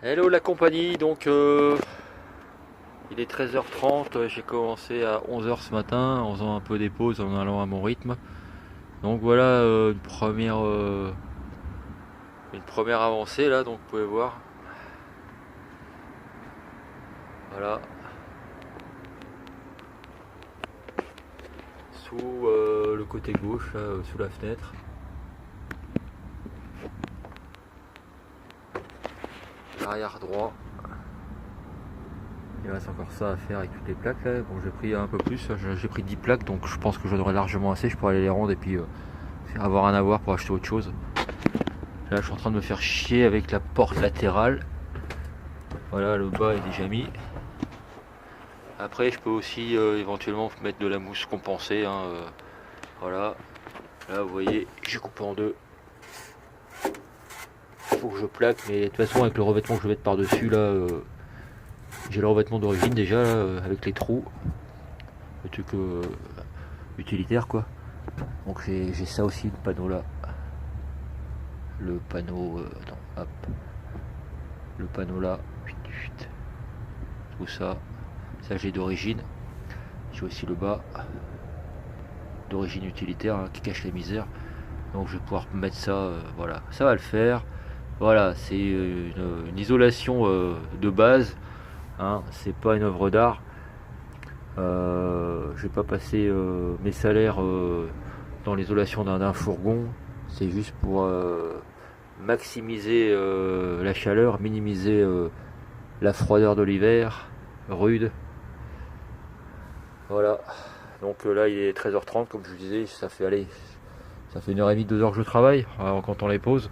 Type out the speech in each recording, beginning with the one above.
Hello la compagnie, donc il est 13h30, j'ai commencé à 11h ce matin en faisant un peu des pauses, en allant à mon rythme. Donc voilà une première avancée là, donc vous pouvez voir. Voilà, sous le côté gauche, là, sous la fenêtre. L'arrière droit. Il reste encore ça à faire avec toutes les plaques là. Bon, j'ai pris un peu plus, j'ai pris 10 plaques, donc je pense que j'en aurai largement assez. Je pourrais aller les rendre et puis faire avoir un avoir pour acheter autre chose. Là je suis en train de me faire chier avec la porte latérale. Voilà, le bas est déjà mis. Après je peux aussi éventuellement mettre de la mousse compensée, hein, voilà. Là vous voyez, j'ai coupé en deux. Faut que je plaque, mais de toute façon avec le revêtement que je vais mettre par dessus là, j'ai le revêtement d'origine déjà là, avec les trous. Le truc utilitaire quoi. Donc j'ai ça aussi, le panneau là. Le panneau, attends, hop. Le panneau là, tout ça. Ça j'ai d'origine. J'ai aussi le bas d'origine utilitaire, hein, qui cache la misère. Donc je vais pouvoir mettre ça, voilà, ça va le faire. Voilà, c'est une isolation de base, hein, c'est pas une œuvre d'art. Je vais pas passer mes salaires dans l'isolation d'un fourgon. C'est juste pour maximiser la chaleur, minimiser la froideur de l'hiver rude. Voilà. Donc là il est 13h30 comme je vous disais, ça fait aller, ça fait 1h30, 2h que je travaille en comptant les pauses.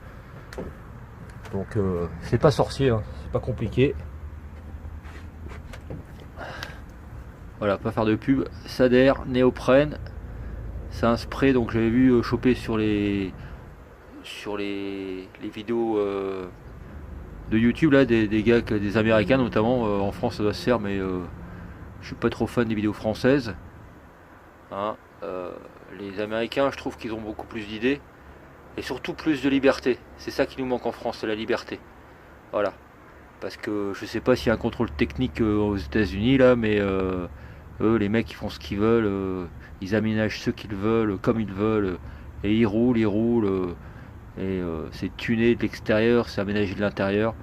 Donc c'est pas sorcier, hein, c'est pas compliqué. Voilà, pas faire de pub. Sader, néoprène, c'est un spray, donc j'avais vu choper sur les vidéos de YouTube là, des gars, des Américains notamment. En France ça doit se faire, mais je suis pas trop fan des vidéos françaises. Hein. Les Américains, je trouve qu'ils ont beaucoup plus d'idées et surtout plus de liberté. C'est ça qui nous manque en France, c'est la liberté. Voilà. Parce que je sais pas s'il y a un contrôle technique aux États-Unis là, mais eux, les mecs, ils font ce qu'ils veulent, ils aménagent ce qu'ils veulent, comme ils veulent, et ils roulent, et c'est tuné de l'extérieur, c'est aménagé de l'intérieur,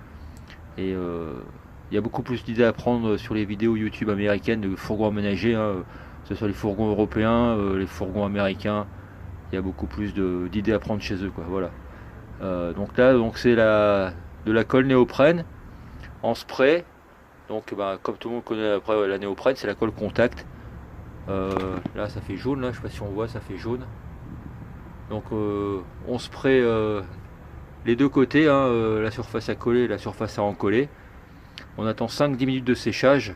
et il y a beaucoup plus d'idées à prendre sur les vidéos YouTube américaines de fourgons aménagés, hein, que ce soit les fourgons européens, les fourgons américains, il y a beaucoup plus d'idées à prendre chez eux, quoi. Voilà. Donc là, donc c'est de la colle néoprène en spray. Donc bah, comme tout le monde connaît après la néoprène, c'est la colle contact. Là ça fait jaune, là, je sais pas si on voit, ça fait jaune. Donc on spray les deux côtés, hein, la surface à coller et la surface à encoller. On attend 5-10 minutes de séchage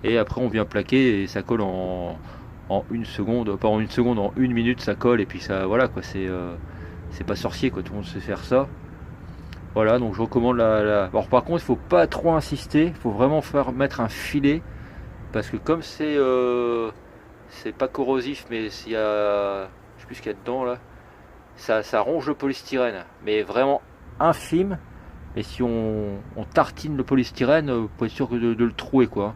et après on vient plaquer et ça colle en une seconde, pas en une seconde, en une minute ça colle et puis ça, voilà quoi, c'est pas sorcier quoi, tout le monde sait faire ça. Voilà, donc je recommande Alors par contre, il faut pas trop insister, il faut vraiment mettre un filet parce que comme c'est pas corrosif, mais s'il y a, je sais plus ce qu'il y a dedans là, ça ronge le polystyrène, mais vraiment infime. Et si on tartine le polystyrène, vous pouvez être sûr que de le trouer quoi.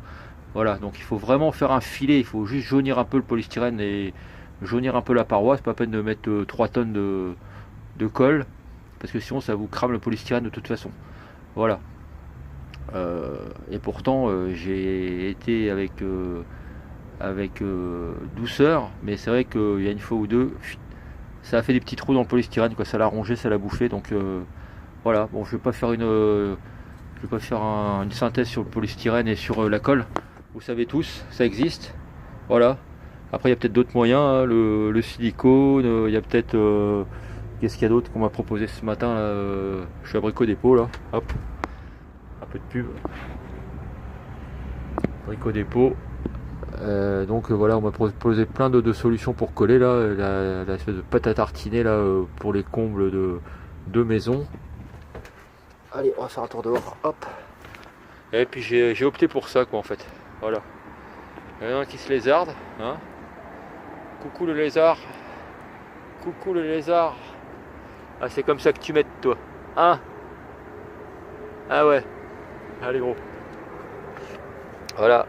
Voilà, donc il faut vraiment faire un filet, il faut juste jaunir un peu le polystyrène et jaunir un peu la paroi. C'est pas la peine de mettre 3 tonnes de colle parce que sinon ça vous crame le polystyrène de toute façon. Voilà. Et pourtant j'ai été avec douceur, mais c'est vrai qu'il y a une fois ou deux, ça a fait des petits trous dans le polystyrène, quoi. Ça l'a rongé, ça l'a bouffé. Donc voilà. Bon, je vais pas faire une synthèse sur le polystyrène et sur la colle. Vous savez tous, ça existe. Voilà. Après, il y a peut-être d'autres moyens, hein, le silicone. Il y a peut-être qu'est-ce qu'il y a d'autre qu'on m'a proposé ce matin là, je suis à Brico Dépôt là. Hop. Un peu de pub. Brico Dépôt. Donc voilà, on m'a proposé plein de solutions pour coller là, la espèce de pâte à tartiner là pour les combles de maison. Allez, on va faire un tour dehors. Hop. Et puis j'ai opté pour ça quoi en fait. Voilà. Il y en a un qui se lézarde. Hein. Coucou le lézard. Coucou le lézard. Ah, c'est comme ça que tu m'aides toi. Hein. Ah ouais, allez gros. Voilà,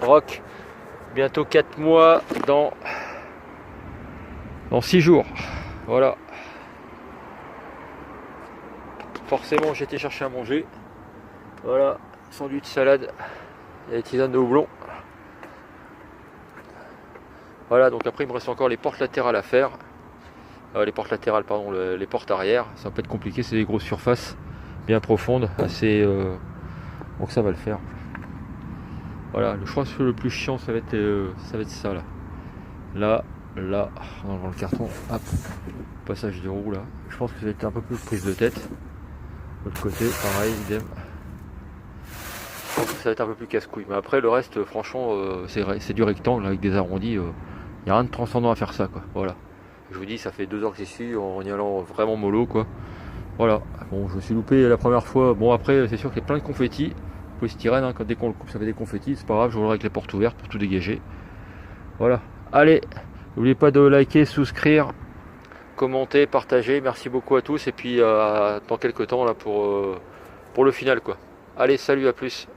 Rock, bientôt 4 mois dans 6 jours. Voilà. Forcément, j'ai été chercher à manger. Voilà, sandwich, salade et des tisanes de houblon. Voilà, donc après il me reste encore les portes latérales à faire. Les portes latérales, pardon, les portes arrière. Ça va pas être compliqué, c'est des grosses surfaces bien profondes, assez. Donc ça va le faire. Voilà, je crois que le plus chiant ça va être ça là. Là, en enlevant le carton, hop, passage de roue là. Je pense que ça va être un peu plus de prise de tête. De l'autre côté, pareil, idem. Je pense que ça va être un peu plus casse-couille. Mais après le reste, franchement, c'est du rectangle avec des arrondis. Il n'y a rien de transcendant à faire ça quoi. Voilà. Je vous dis, ça fait 2 heures que j'y suis en y allant vraiment mollo quoi. Voilà. Bon, je me suis loupé la première fois. Bon après, c'est sûr qu'il y a plein de confettis. Polystyrène, hein, dès qu'on le coupe ça fait des confettis, c'est pas grave, je roulerai avec les portes ouvertes pour tout dégager. Voilà, allez, n'oubliez pas de liker, souscrire, commenter, partager, merci beaucoup à tous et puis dans quelques temps là pour le final quoi. Allez, salut, à plus.